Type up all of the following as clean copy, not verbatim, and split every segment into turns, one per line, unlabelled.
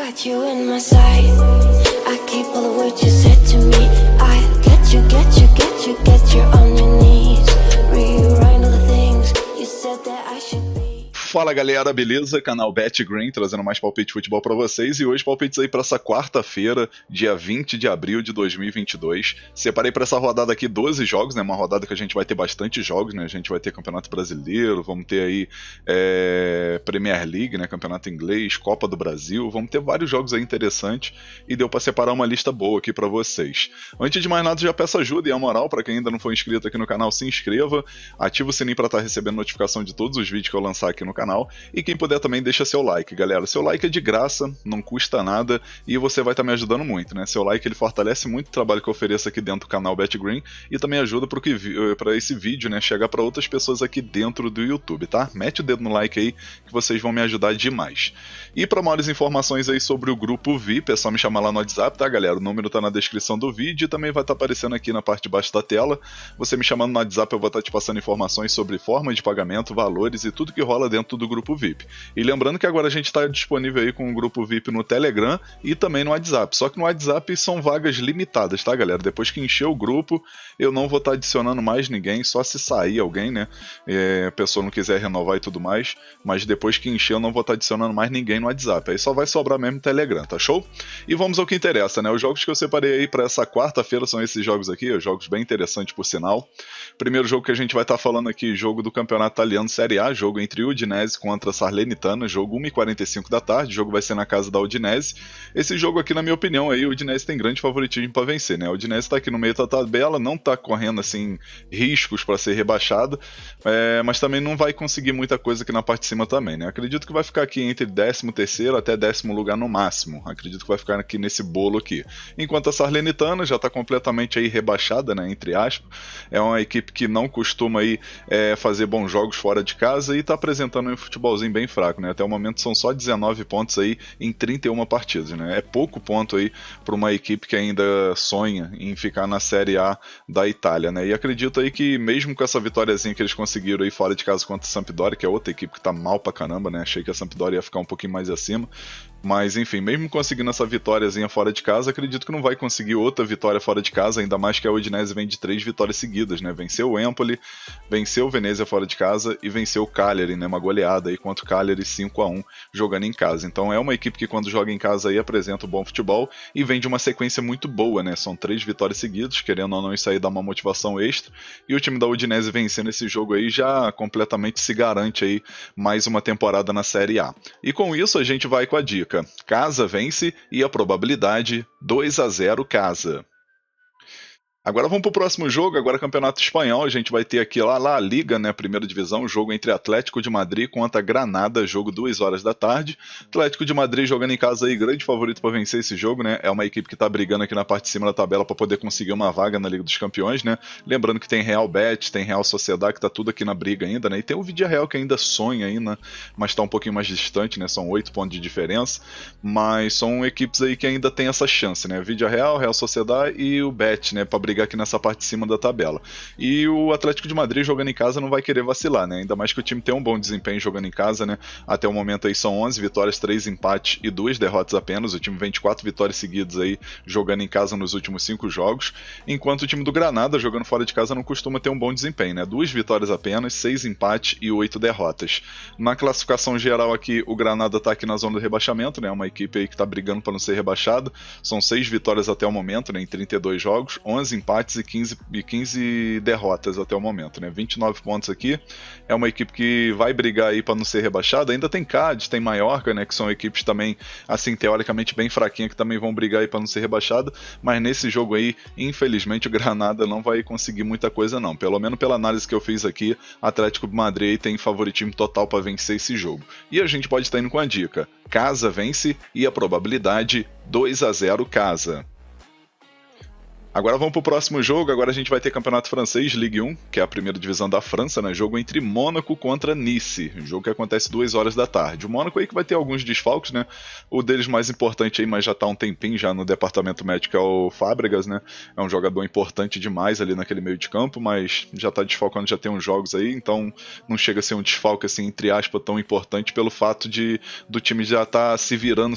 got you in my sight. I keep all the words you said to me. I get you on your knees. Rewrite all the things you said that I should be.
Fala galera, beleza? Canal BetGreen trazendo mais palpite de futebol pra vocês e hoje palpites aí pra essa quarta-feira, dia 20 de abril de 2022. Separei pra essa rodada aqui 12 jogos, né? Uma rodada que a gente vai ter bastante jogos, né? A gente vai ter Campeonato Brasileiro, vamos ter aí Premier League, né? Campeonato Inglês, Copa do Brasil, vamos ter vários jogos aí interessantes e deu pra separar uma lista boa aqui pra vocês. Antes de mais nada, já peço ajuda e a moral, pra quem ainda não foi inscrito aqui no canal, se inscreva, ativa o sininho pra estar recebendo notificação de todos os vídeos que eu lançar aqui no canal. E quem puder também deixa seu like, galera. Seu like é de graça, não custa nada e você vai estar me ajudando muito, né? Seu like ele fortalece muito o trabalho que eu ofereço aqui dentro do canal BetGreen e também ajuda para esse vídeo, né, chegar para outras pessoas aqui dentro do YouTube, tá? Mete o dedo no like aí que vocês vão me ajudar demais. E para maiores informações aí sobre o grupo VIP, é só me chamar lá no WhatsApp, tá, galera? O número tá na descrição do vídeo e também vai estar aparecendo aqui na parte de baixo da tela. Você me chamando no WhatsApp, eu vou estar te passando informações sobre forma de pagamento, valores e tudo que rola dentro do grupo VIP. E lembrando que agora a gente está disponível aí com o grupo VIP no Telegram e também no WhatsApp. Só que no WhatsApp são vagas limitadas, tá, galera? Depois que encher o grupo, eu não vou estar adicionando mais ninguém, só se sair alguém, né? A pessoa não quiser renovar e tudo mais. Mas depois que encher, eu não vou estar adicionando mais ninguém no WhatsApp. Aí só vai sobrar mesmo Telegram, tá show? E vamos ao que interessa, né? Os jogos que eu separei aí para essa quarta-feira são esses jogos aqui, jogos bem interessantes por sinal. Primeiro jogo que a gente vai estar falando aqui, jogo do Campeonato Italiano Série A, jogo entre o Udinese contra a Salernitana, jogo 1h45 da tarde, o jogo vai ser na casa da Udinese. Esse jogo aqui, na minha opinião, aí, o Udinese tem grande favoritismo para vencer, né? O Udinese está aqui no meio da tabela, não está correndo assim riscos para ser rebaixado, mas também não vai conseguir muita coisa aqui na parte de cima também, né? Acredito que vai ficar aqui entre 13º até 10º lugar no máximo. Acredito que vai ficar aqui nesse bolo aqui. Enquanto a Salernitana já está completamente aí rebaixada, né? Entre aspas, é uma equipe que não costuma aí fazer bons jogos fora de casa e está apresentando um futebolzinho bem fraco, né? Até o momento são só 19 pontos aí em 31 partidas, né? É pouco ponto aí para uma equipe que ainda sonha em ficar na Série A da Itália, né? E acredito aí que mesmo com essa vitóriazinha que eles conseguiram aí fora de casa contra a Sampdoria, que é outra equipe que tá mal pra caramba, né? Achei que a Sampdoria ia ficar um pouquinho mais acima, mas enfim, mesmo conseguindo essa vitóriazinha fora de casa, acredito que não vai conseguir outra vitória fora de casa, ainda mais que a Udinese vem de 3 vitórias seguidas, né? Venceu o Empoli, venceu o Venezia fora de casa e venceu o Cagliari, né? Uma goleada aí contra o Cagliari 5-1 jogando em casa. Então é uma equipe que quando joga em casa aí apresenta um bom futebol e vem de uma sequência muito boa, né? São 3 vitórias seguidas, querendo ou não isso aí dá uma motivação extra, e o time da Udinese vencendo esse jogo aí já completamente se garante aí mais uma temporada na Série A. E com isso a gente vai com a dica: casa vence e a probabilidade 2-0 casa. Agora vamos para o próximo jogo, agora Campeonato Espanhol, a gente vai ter aqui lá a Liga, né, primeira divisão, jogo entre Atlético de Madrid contra Granada, jogo 2 horas da tarde. Atlético de Madrid jogando em casa aí, grande favorito para vencer esse jogo, né, é uma equipe que está brigando aqui na parte de cima da tabela para poder conseguir uma vaga na Liga dos Campeões, né, lembrando que tem Real Betis, tem Real Sociedad, que está tudo aqui na briga ainda, né, e tem o Villarreal que ainda sonha ainda, mas está um pouquinho mais distante, né, são 8 pontos de diferença, mas são equipes aí que ainda tem essa chance, né, Villarreal, Real Sociedad e o Betis, né, para brigar aqui nessa parte de cima da tabela. E o Atlético de Madrid jogando em casa não vai querer vacilar, né? Ainda mais que o time tem um bom desempenho jogando em casa, né? Até o momento aí são 11 vitórias, 3 empates e 2 derrotas apenas. O time vem de 4 vitórias seguidas aí jogando em casa nos últimos 5 jogos, enquanto o time do Granada jogando fora de casa não costuma ter um bom desempenho, né? 2 vitórias apenas, 6 empates e 8 derrotas. Na classificação geral aqui, o Granada tá aqui na zona do rebaixamento, né? Uma equipe aí que tá brigando para não ser rebaixado. São 6 vitórias até o momento, né? Em 32 jogos, 11 empates e 15 derrotas até o momento, né? 29 pontos aqui. É uma equipe que vai brigar aí para não ser rebaixada. Ainda tem Cádiz, tem Mallorca, né? Que são equipes também, assim, teoricamente bem fraquinhas, que também vão brigar aí para não ser rebaixada. Mas nesse jogo aí, infelizmente, o Granada não vai conseguir muita coisa, não. Pelo menos pela análise que eu fiz aqui, Atlético de Madrid tem favoritismo total para vencer esse jogo. E a gente pode estar indo com a dica: casa vence e a probabilidade 2-0 casa. Agora vamos pro próximo jogo, agora a gente vai ter Campeonato Francês, Ligue 1, que é a primeira divisão da França, né? Jogo entre Mônaco contra Nice, jogo que acontece 2 horas da tarde. O Mônaco aí que vai ter alguns desfalques, né? O deles mais importante aí, mas já tá há um tempinho já no departamento médico, é o Fábregas, né? É um jogador importante demais ali naquele meio de campo, mas já tá desfalcando, já tem uns jogos aí, então não chega a ser um desfalque assim, entre aspas, tão importante pelo fato do time já tá se virando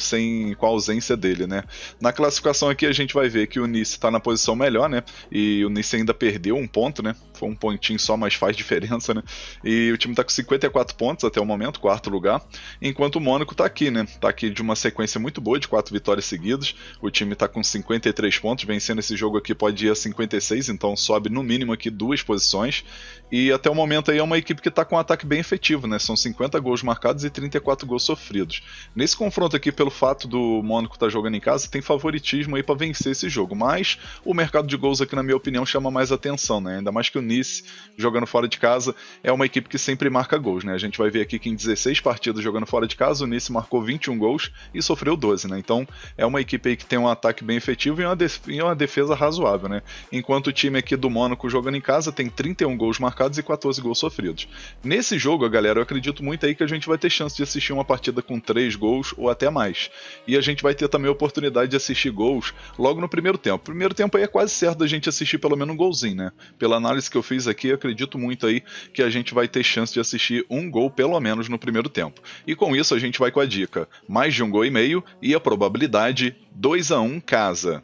com a ausência dele, né? Na classificação aqui a gente vai ver que o Nice tá na posição melhor, né? E o Nice ainda perdeu um ponto, né? Foi um pontinho só, mas faz diferença, né? E o time tá com 54 pontos até o momento, 4º lugar, enquanto o Mônaco tá aqui, né? Tá aqui de uma sequência muito boa de 4 vitórias seguidas. O time tá com 53 pontos, vencendo esse jogo aqui pode ir a 56, então sobe no mínimo aqui 2 posições. E até o momento aí é uma equipe que tá com um ataque bem efetivo, né? São 50 gols marcados e 34 gols sofridos. Nesse confronto aqui, pelo fato do Mônaco estar jogando em casa, tem favoritismo aí para vencer esse jogo, mas o mercado de gols aqui, na minha opinião, chama mais atenção, né? Ainda mais que o Nice, jogando fora de casa, é uma equipe que sempre marca gols, né? A gente vai ver aqui que em 16 partidas jogando fora de casa, o Nice marcou 21 gols e sofreu 12, né? Então é uma equipe aí que tem um ataque bem efetivo e uma defesa razoável, né? Enquanto o time aqui do Mônaco jogando em casa tem 31 gols marcados e 14 gols sofridos. Nesse jogo, galera, eu acredito muito aí que a gente vai ter chance de assistir uma partida com 3 gols ou até mais. E a gente vai ter também a oportunidade de assistir gols logo no primeiro tempo. O primeiro tempo aí é quase certo da gente assistir pelo menos um golzinho, né? Pela análise que eu fiz aqui, eu acredito muito aí que a gente vai ter chance de assistir um gol pelo menos no primeiro tempo. E com isso a gente vai com a dica: mais de 1,5 gols e a probabilidade 2-1 casa.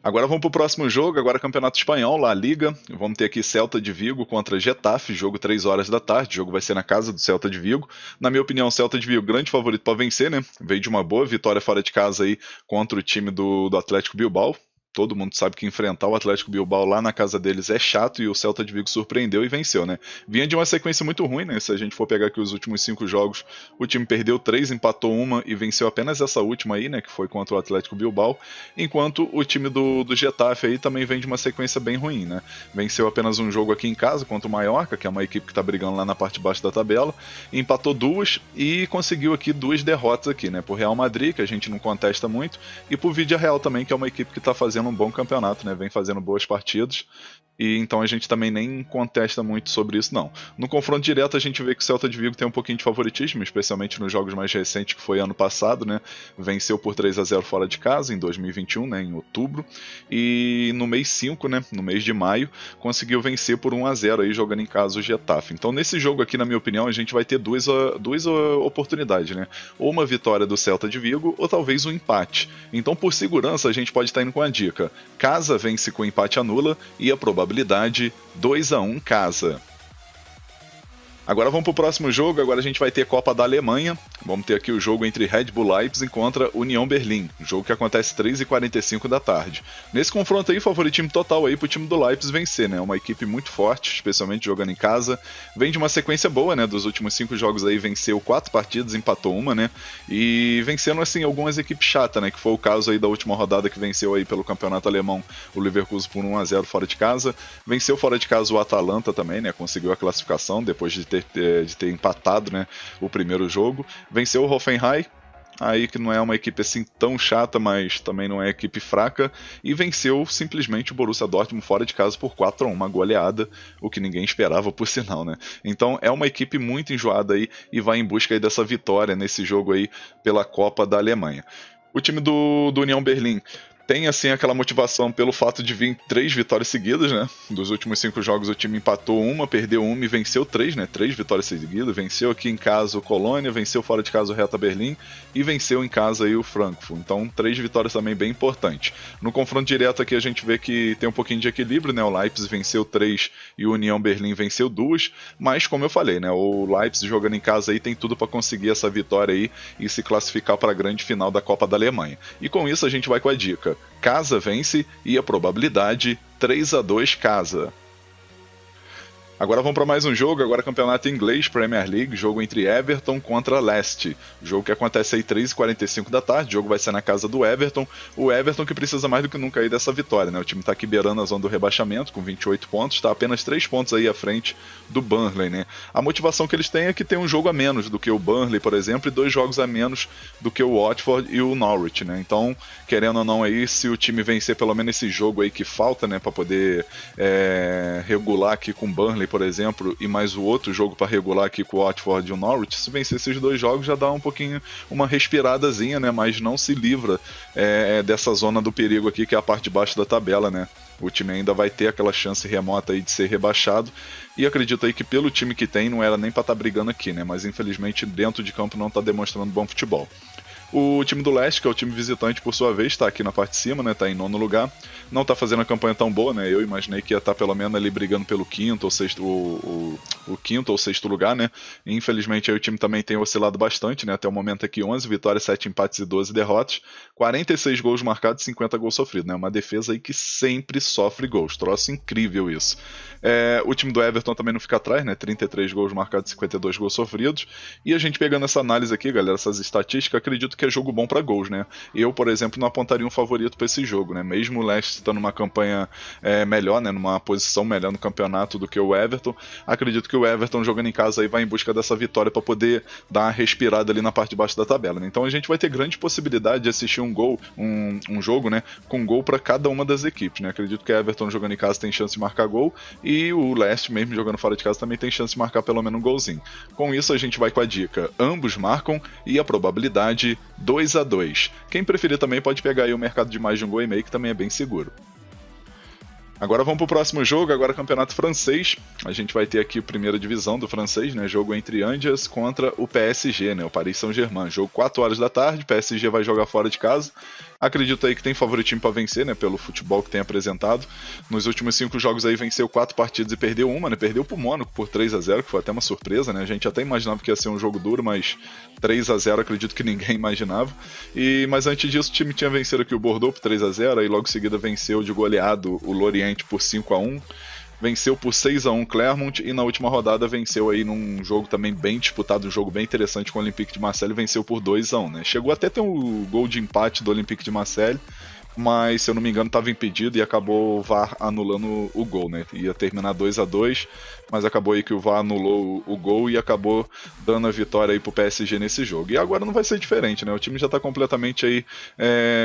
Agora vamos pro próximo jogo, agora Campeonato Espanhol, La Liga. Vamos ter aqui Celta de Vigo contra Getafe, jogo 3 horas da tarde, o jogo vai ser na casa do Celta de Vigo. Na minha opinião, o Celta de Vigo grande favorito para vencer, né? Veio de uma boa vitória fora de casa aí contra o time do Atlético Bilbao. Todo mundo sabe que enfrentar o Atlético Bilbao lá na casa deles é chato, e o Celta de Vigo surpreendeu e venceu, né? Vinha de uma sequência muito ruim, né? Se a gente for pegar aqui os últimos 5 jogos, o time perdeu 3, empatou 1 e venceu apenas essa última aí, né? Que foi contra o Atlético Bilbao. Enquanto o time do Getafe aí também vem de uma sequência bem ruim, né? Venceu apenas um jogo aqui em casa contra o Mallorca, que é uma equipe que tá brigando lá na parte de baixo da tabela. Empatou 2 e conseguiu aqui 2 derrotas aqui, né? Por Real Madrid, que a gente não contesta muito, e por Villarreal também, que é uma equipe que tá fazendo um bom campeonato, né? Vem fazendo boas partidas. E então a gente também nem contesta muito sobre isso, não. No confronto direto a gente vê que o Celta de Vigo tem um pouquinho de favoritismo, especialmente nos jogos mais recentes, que foi ano passado, né? Venceu por 3-0 fora de casa em 2021, né? Em outubro. E no mês 5, né? No mês de maio, conseguiu vencer por 1-0 aí, jogando em casa o Getafe. Então nesse jogo aqui, na minha opinião, a gente vai ter duas oportunidades, né? Ou uma vitória do Celta de Vigo, ou talvez um empate. Então, por segurança, a gente pode estar indo com a dica: casa vence com empate anula e a probabilidade 2-1 casa. Agora vamos para o próximo jogo, agora a gente vai ter Copa da Alemanha. Vamos ter aqui o jogo entre Red Bull Leipzig contra União Berlim, jogo que acontece 3h45 da tarde. Nesse confronto aí, favoritismo total aí pro time do Leipzig vencer, né? Uma equipe muito forte, especialmente jogando em casa. Vem de uma sequência boa, né? Dos últimos 5 jogos aí, venceu 4 partidas, empatou 1, né? E vencendo, assim, algumas equipes chatas, né? Que foi o caso aí da última rodada, que venceu aí pelo campeonato alemão o Leverkusen por 1-0 fora de casa. Venceu fora de casa o Atalanta também, né? Conseguiu a classificação depois de ter empatado, né, o primeiro jogo. Venceu o Hoffenheim, aí que não é uma equipe assim tão chata, mas também não é equipe fraca, e venceu simplesmente o Borussia Dortmund fora de casa por 4-1, uma goleada, o que ninguém esperava, por sinal, né? Então é uma equipe muito enjoada aí e vai em busca aí dessa vitória nesse jogo aí pela Copa da Alemanha. O time do União Berlim tem, assim, aquela motivação pelo fato de vir 3 vitórias seguidas, né? Dos últimos 5 jogos o time empatou 1, perdeu 1 e venceu 3, né? 3 vitórias seguidas. Venceu aqui em casa o Colônia, venceu fora de casa o Hertha Berlim e venceu em casa aí o Frankfurt. Então, 3 vitórias também bem importantes. No confronto direto aqui a gente vê que tem um pouquinho de equilíbrio, né? O Leipzig venceu 3 e o União Berlim venceu 2. Mas, como eu falei, né? O Leipzig jogando em casa aí tem tudo para conseguir essa vitória aí e se classificar para a grande final da Copa da Alemanha. E com isso a gente vai com a dica: casa vence e a probabilidade 3-2 casa. Agora vamos para mais um jogo, agora campeonato inglês, Premier League, jogo entre Everton contra Leicester. Jogo que acontece aí 3h45 da tarde, o jogo vai ser na casa do Everton. O Everton que precisa mais do que nunca aí dessa vitória, né? O time tá aqui beirando a zona do rebaixamento com 28 pontos, está apenas 3 pontos aí à frente do Burnley, né? A motivação que eles têm é que tem um jogo a menos do que o Burnley, por exemplo, e 2 jogos a menos do que o Watford e o Norwich, né? Então, querendo ou não aí, se o time vencer pelo menos esse jogo aí que falta, né, para poder regular aqui com o Burnley, por exemplo, e mais o outro jogo para regular aqui com o Watford e o Norwich, se vencer esses 2 jogos já dá um pouquinho uma respiradazinha, né, mas não se livra dessa zona do perigo aqui, que é a parte de baixo da tabela, né. O time ainda vai ter aquela chance remota aí de ser rebaixado, e acredito aí que pelo time que tem não era nem para estar brigando aqui, né, mas infelizmente dentro de campo não está demonstrando bom futebol. O time do Leicester, que é o time visitante, por sua vez, está aqui na parte de cima, né? Está em 9º lugar. Não está fazendo a campanha tão boa, né? Eu imaginei que ia estar pelo menos ali brigando pelo quinto ou sexto, o quinto ou sexto lugar, né? E, infelizmente aí o time também tem oscilado bastante, né? Até o momento aqui 11 vitórias, 7 empates e 12 derrotas. 46 gols marcados e 50 gols sofridos, né? Uma defesa aí que sempre sofre gols. Troço incrível isso. O time do Everton também não fica atrás, né? 33 gols marcados e 52 gols sofridos. E a gente pegando essa análise aqui, galera, essas estatísticas, acredito que é jogo bom para gols, né? Eu, por exemplo, não apontaria um favorito para esse jogo, né? Mesmo o Leicester estando numa campanha melhor, né? Numa posição melhor no campeonato do que o Everton, acredito que o Everton jogando em casa aí vai em busca dessa vitória para poder dar uma respirada ali na parte de baixo da tabela, né? Então a gente vai ter grande possibilidade de assistir um jogo, né? Com gol para cada uma das equipes, né? Acredito que o Everton jogando em casa tem chance de marcar gol e o Leicester mesmo jogando fora de casa também tem chance de marcar pelo menos um golzinho. Com isso a gente vai com a dica: ambos marcam e a probabilidade 2-2. Quem preferir também pode pegar aí o mercado de mais de 1,5 gols, que também é bem seguro. Agora vamos para o próximo jogo, agora campeonato francês. A gente vai ter aqui a primeira divisão do francês, né? Jogo entre Angers contra o PSG, né? O Paris Saint-Germain. Jogo 4 horas da tarde, PSG vai jogar fora de casa. Acredito aí que tem favoritismo para vencer, né? Pelo futebol que tem apresentado. Nos últimos 5 jogos aí venceu 4 partidas e perdeu uma, né? Perdeu pro Mônaco por 3-0, que foi até uma surpresa, né? A gente até imaginava que ia ser um jogo duro, mas 3-0 acredito que ninguém imaginava. Mas antes disso o time tinha vencido aqui o Bordeaux por 3-0, aí logo em seguida venceu de goleado o Lorient por 5-1. Venceu por 6-1 Clermont e na última rodada venceu aí num jogo também bem disputado, um jogo bem interessante com o Olympique de Marseille, venceu por 2-1, né? Chegou até a ter um gol de empate do Olympique de Marseille, mas se eu não me engano estava impedido e acabou o VAR anulando o gol, né? Ia terminar 2-2, mas acabou aí que o VAR anulou o gol e acabou dando a vitória aí pro PSG nesse jogo. E agora não vai ser diferente, né? O time já está completamente aí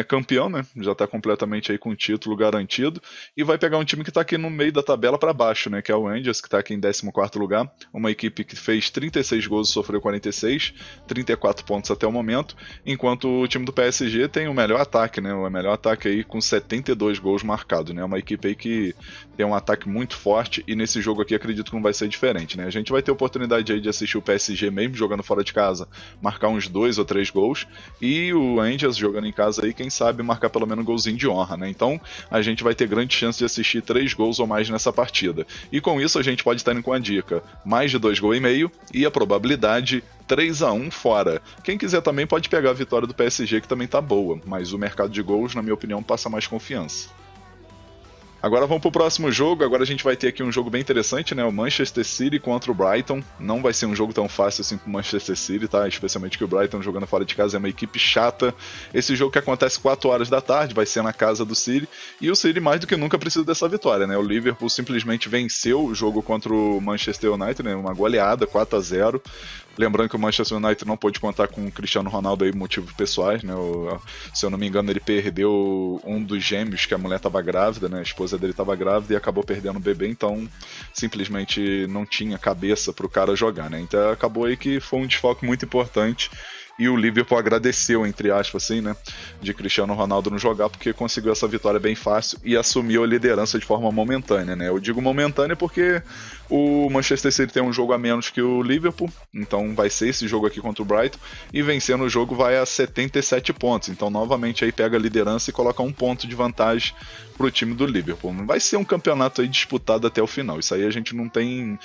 campeão, né? Já está completamente aí com o título garantido e vai pegar um time que está aqui no meio da tabela para baixo, né? Que é o Angers, que está aqui em 14º lugar, uma equipe que fez 36 gols e sofreu 46, 34 pontos até o momento, enquanto o time do PSG tem o melhor ataque, né? O melhor ataque aí com 72 gols marcados, né? Uma equipe aí que tem um ataque muito forte e nesse jogo aqui acredito que não vai ser diferente, né? A gente vai ter oportunidade aí de assistir o PSG mesmo jogando fora de casa, marcar uns 2 ou 3 gols e o Angers jogando em casa aí, quem sabe marcar pelo menos um golzinho de honra, né? Então a gente vai ter grande chance de assistir 3 gols ou mais nessa partida. E com isso a gente pode estar indo com a dica: mais de 2,5 gols e a probabilidade 3-1 fora. Quem quiser também pode pegar a vitória do PSG, que também tá boa, mas o mercado de gols, na minha opinião, passa mais confiança. Agora vamos pro próximo jogo, agora a gente vai ter aqui um jogo bem interessante, né? O Manchester City contra o Brighton. Não vai ser um jogo tão fácil assim pro Manchester City, tá? Especialmente que o Brighton jogando fora de casa é uma equipe chata. Esse jogo que acontece 4 horas da tarde, vai ser na casa do City, e o City mais do que nunca precisa dessa vitória, né? O Liverpool simplesmente venceu o jogo contra o Manchester United, né? Uma goleada, 4-0. Lembrando que o Manchester United não pôde contar com o Cristiano Ronaldo aí por motivos pessoais, né? Se eu não me engano, ele perdeu um dos gêmeos, que a mulher estava grávida, né? A esposa dele estava grávida e acabou perdendo o bebê, então simplesmente não tinha cabeça para o cara jogar, né? Então acabou aí que foi um desfalque muito importante. E o Liverpool agradeceu, entre aspas, assim, né, de Cristiano Ronaldo não jogar, porque conseguiu essa vitória bem fácil e assumiu a liderança de forma momentânea, né? Eu digo momentânea porque o Manchester City tem um jogo a menos que o Liverpool, então vai ser esse jogo aqui contra o Brighton, e vencendo o jogo vai a 77 pontos, então novamente aí pega a liderança e coloca 1 ponto de vantagem pro time do Liverpool. Vai ser um campeonato aí disputado até o final, isso aí a gente não tem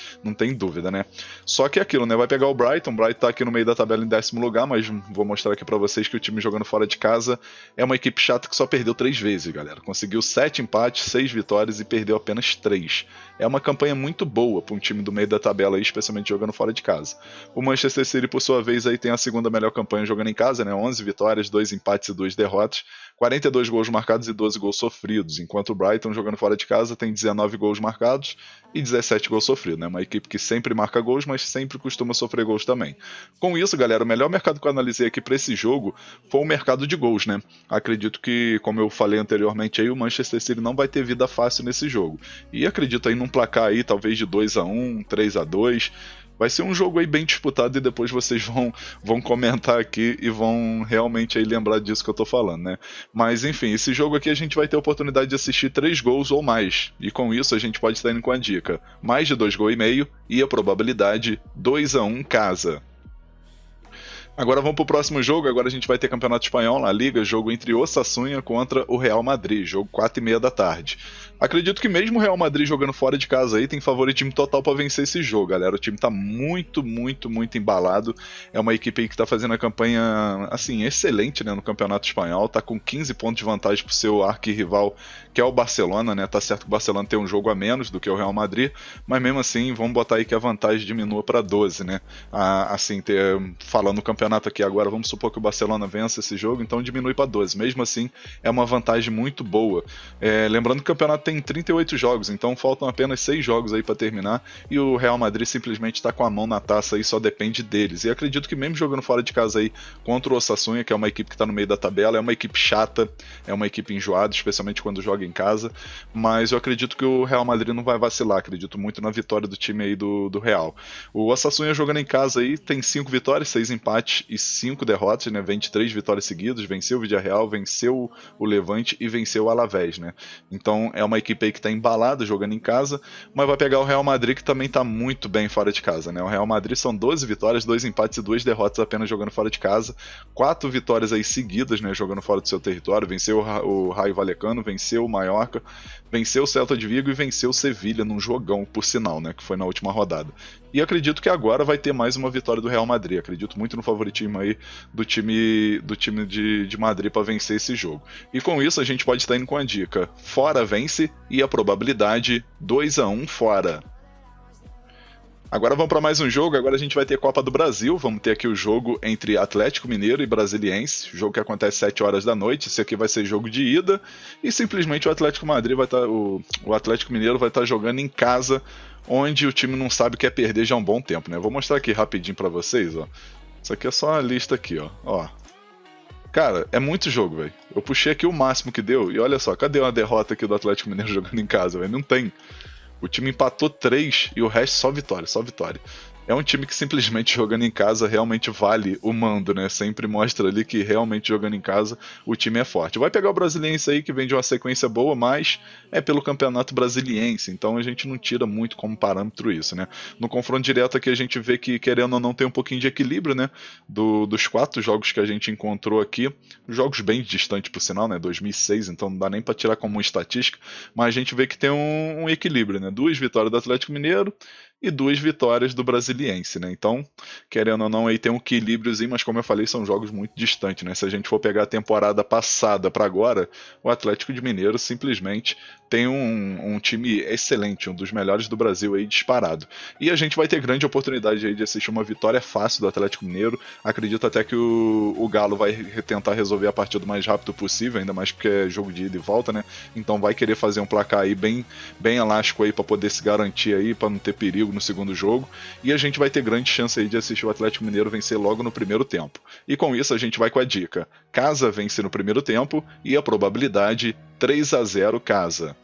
dúvida, né? Só que é aquilo, né? Vai pegar o Brighton tá aqui no meio da tabela em 10º lugar, mas mas vou mostrar aqui pra vocês que o time jogando fora de casa é uma equipe chata que só perdeu 3 vezes, galera. Conseguiu 7 empates, 6 vitórias e perdeu apenas 3. É uma campanha muito boa para um time do meio da tabela, aí, especialmente jogando fora de casa. O Manchester City, por sua vez, aí tem a segunda melhor campanha jogando em casa, né? 11 vitórias, 2 empates e 2 derrotas, 42 gols marcados e 12 gols sofridos, enquanto o Brighton, jogando fora de casa, tem 19 gols marcados e 17 gols sofridos, né? Uma equipe que sempre marca gols, mas sempre costuma sofrer gols também. Com isso, galera, o melhor mercado que eu analisei aqui para esse jogo foi o mercado de gols, né? Acredito que, como eu falei anteriormente, aí, o Manchester City não vai ter vida fácil nesse jogo. E acredito aí num placar aí, talvez de 2-1, 3-2. Vai ser um jogo aí bem disputado e depois vocês vão comentar aqui e vão realmente aí lembrar disso que eu tô falando, né? Mas enfim, esse jogo aqui a gente vai ter a oportunidade de assistir 3 gols ou mais. E com isso a gente pode estar indo com a dica: mais de 2,5 gols e a probabilidade 2-1 casa. Agora vamos pro próximo jogo. Agora a gente vai ter Campeonato Espanhol na Liga, jogo entre Osasuna contra o Real Madrid, jogo 4h30 da tarde. Acredito que mesmo o Real Madrid jogando fora de casa aí tem favoritismo total para vencer esse jogo, galera. O time tá muito embalado. É uma equipe aí que tá fazendo a campanha, assim, excelente, né, no Campeonato Espanhol. Tá com 15 pontos de vantagem pro seu arquirrival, que é o Barcelona, né? Tá certo que o Barcelona tem um jogo a menos do que o Real Madrid, mas mesmo assim, vamos botar aí que a vantagem diminua para 12, né? Assim, falando no campeonato aqui agora, vamos supor que o Barcelona vença esse jogo, então diminui para 12. Mesmo assim, é uma vantagem muito boa. Lembrando que o campeonato tem 38 jogos, então faltam apenas 6 jogos aí para terminar, e o Real Madrid simplesmente está com a mão na taça aí, só depende deles. E acredito que mesmo jogando fora de casa aí contra o Osasuna, que é uma equipe que está no meio da tabela, é uma equipe chata, é uma equipe enjoada, especialmente quando joga em casa, mas eu acredito que o Real Madrid não vai vacilar. Acredito muito na vitória do time aí do Real. O Osasuna jogando em casa aí tem 5 vitórias, 6 empates e 5 derrotas, né? Vem de 3 vitórias seguidas, venceu o Villarreal, venceu o Levante e venceu o Alavés, né? Então é uma equipe aí que está embalada jogando em casa, mas vai pegar o Real Madrid, que também está muito bem fora de casa, né? O Real Madrid são 12 vitórias, 2 empates e 2 derrotas apenas jogando fora de casa, 4 vitórias aí seguidas, né, jogando fora do seu território. Venceu o Raio Vallecano, venceu o Mallorca, venceu o Celta de Vigo e venceu o Sevilha num jogão, por sinal, né, que foi na última rodada. E acredito que agora vai ter mais uma vitória do Real Madrid. Acredito muito no favoritismo aí do time de Madrid para vencer esse jogo. E com isso a gente pode estar indo com a dica: fora vence e a probabilidade 2-1 fora. Agora vamos para mais um jogo. Agora a gente vai ter Copa do Brasil. Vamos ter aqui o jogo entre Atlético Mineiro e Brasiliense, jogo que acontece às 7 horas da noite. Esse aqui vai ser jogo de ida e simplesmente o Atlético Madrid vai estar, o Atlético Mineiro vai estar jogando em casa, onde o time não sabe o que é perder já há um bom tempo, né? Vou mostrar aqui rapidinho para vocês, ó. Isso aqui é só uma lista aqui, ó. Cara, é muito jogo, velho. Eu puxei aqui o máximo que deu e olha só, cadê uma derrota aqui do Atlético Mineiro jogando em casa, velho? Não tem. O time empatou 3 e o resto só vitória, só vitória. É um time que simplesmente jogando em casa realmente vale o mando, né? Sempre mostra ali que realmente jogando em casa o time é forte. Vai pegar o Brasiliense aí, que vem de uma sequência boa, mas é pelo Campeonato Brasiliense, então a gente não tira muito como parâmetro isso, né? No confronto direto aqui a gente vê que, querendo ou não, tem um pouquinho de equilíbrio, né? Dos 4 jogos que a gente encontrou aqui, jogos bem distantes por sinal, né? 2006, então não dá nem para tirar como uma estatística, mas a gente vê que tem um equilíbrio, né? 2 vitórias do Atlético Mineiro e 2 vitórias do Brasiliense, né? Então, querendo ou não, aí tem um equilíbriozinho, mas como eu falei, são jogos muito distantes, né? Se a gente for pegar a temporada passada para agora, o Atlético de Mineiro simplesmente tem um time excelente, um dos melhores do Brasil aí disparado. E a gente vai ter grande oportunidade aí de assistir uma vitória fácil do Atlético Mineiro. Acredito até que o Galo vai tentar resolver a partida o mais rápido possível, ainda mais porque é jogo de ida e volta, né? Então vai querer fazer um placar aí bem elástico aí para poder se garantir aí, para não ter perigo no segundo jogo, e a gente vai ter grande chance aí de assistir o Atlético Mineiro vencer logo no primeiro tempo. E com isso a gente vai com a dica: casa vence no primeiro tempo e a probabilidade 3-0 casa.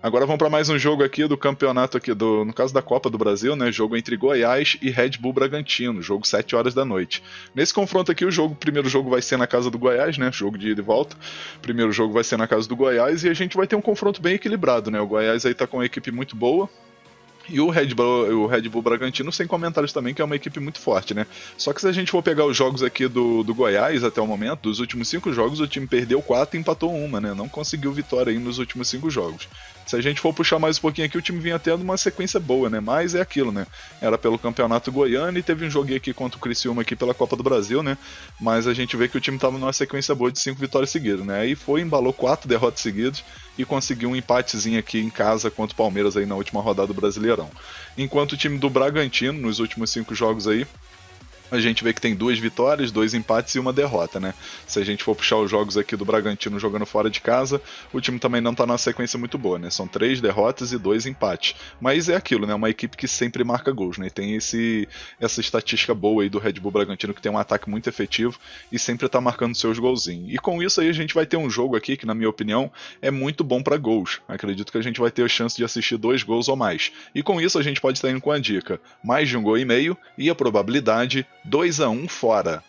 Agora vamos para mais um jogo aqui do campeonato aqui no caso da Copa do Brasil, né? Jogo entre Goiás e Red Bull Bragantino, jogo 7 horas da noite. Nesse confronto aqui o primeiro jogo vai ser na casa do Goiás, né? Jogo de ida e volta. O primeiro jogo vai ser na casa do Goiás e a gente vai ter um confronto bem equilibrado, né? O Goiás aí tá com uma equipe muito boa. E o Red Bull Bragantino, sem comentários também, que é uma equipe muito forte, né? Só que se a gente for pegar os jogos aqui do Goiás até o momento, dos últimos 5 jogos, o time perdeu 4 e empatou 1, né? Não conseguiu vitória aí nos últimos 5 jogos. Se a gente for puxar mais um pouquinho aqui, o time vinha tendo uma sequência boa, né? Mas é aquilo, né? Era pelo Campeonato Goiano e teve um joguinho aqui contra o Criciúma aqui pela Copa do Brasil, né? Mas a gente vê que o time tava numa sequência boa de 5 vitórias seguidas, né? Aí embalou 4 derrotas seguidas e conseguiu um empatezinho aqui em casa contra o Palmeiras aí na última rodada do Brasileirão. Enquanto o time do Bragantino, nos últimos 5 jogos aí, a gente vê que tem 2 vitórias, 2 empates e 1 derrota, né? Se a gente for puxar os jogos aqui do Bragantino jogando fora de casa, o time também não tá numa sequência muito boa, né? São 3 derrotas e 2 empates. Mas é aquilo, né? Uma equipe que sempre marca gols, né? E tem essa estatística boa aí do Red Bull Bragantino, que tem um ataque muito efetivo e sempre tá marcando seus golzinhos. E com isso aí a gente vai ter um jogo aqui que, na minha opinião, é muito bom para gols. Acredito que a gente vai ter a chance de assistir 2 gols ou mais. E com isso a gente pode estar indo com a dica: mais de 1,5 gols e a probabilidade 2-1 fora.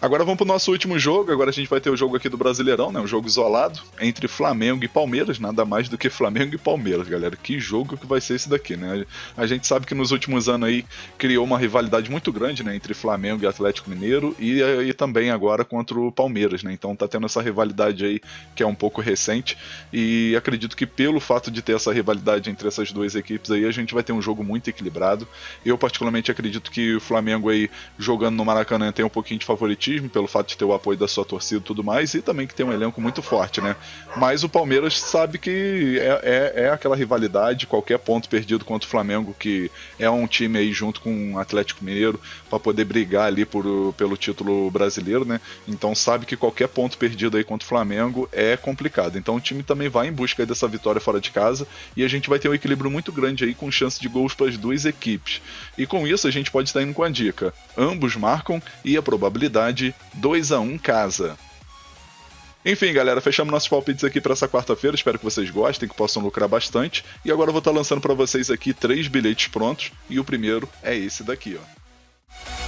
Agora vamos pro nosso último jogo. Agora a gente vai ter o jogo aqui do Brasileirão, né? Um jogo isolado entre Flamengo e Palmeiras. Nada mais do que Flamengo e Palmeiras, galera. Que jogo que vai ser esse daqui, né? A gente sabe que nos últimos anos aí criou uma rivalidade muito grande, né? Entre Flamengo e Atlético Mineiro e também agora contra o Palmeiras, né? Então tá tendo essa rivalidade aí que é um pouco recente e acredito que pelo fato de ter essa rivalidade entre essas duas equipes aí, a gente vai ter um jogo muito equilibrado. Eu particularmente acredito que o Flamengo aí jogando no Maracanã tem um pouquinho de favoritismo pelo fato de ter o apoio da sua torcida e tudo mais, e também que tem um elenco muito forte, né? Mas o Palmeiras sabe que é aquela rivalidade, qualquer ponto perdido contra o Flamengo, que é um time aí junto com o Atlético Mineiro para poder brigar ali pelo título brasileiro, né? Então sabe que qualquer ponto perdido aí contra o Flamengo é complicado. Então o time também vai em busca aí dessa vitória fora de casa e a gente vai ter um equilíbrio muito grande aí com chance de gols para as duas equipes. E com isso a gente pode estar indo com a dica: ambos marcam e a probabilidade 2-1 casa. Enfim, galera, fechamos nossos palpites aqui para essa quarta-feira. Espero que vocês gostem, que possam lucrar bastante. E agora eu vou estar lançando para vocês aqui 3 bilhetes prontos. E o primeiro é esse daqui, ó.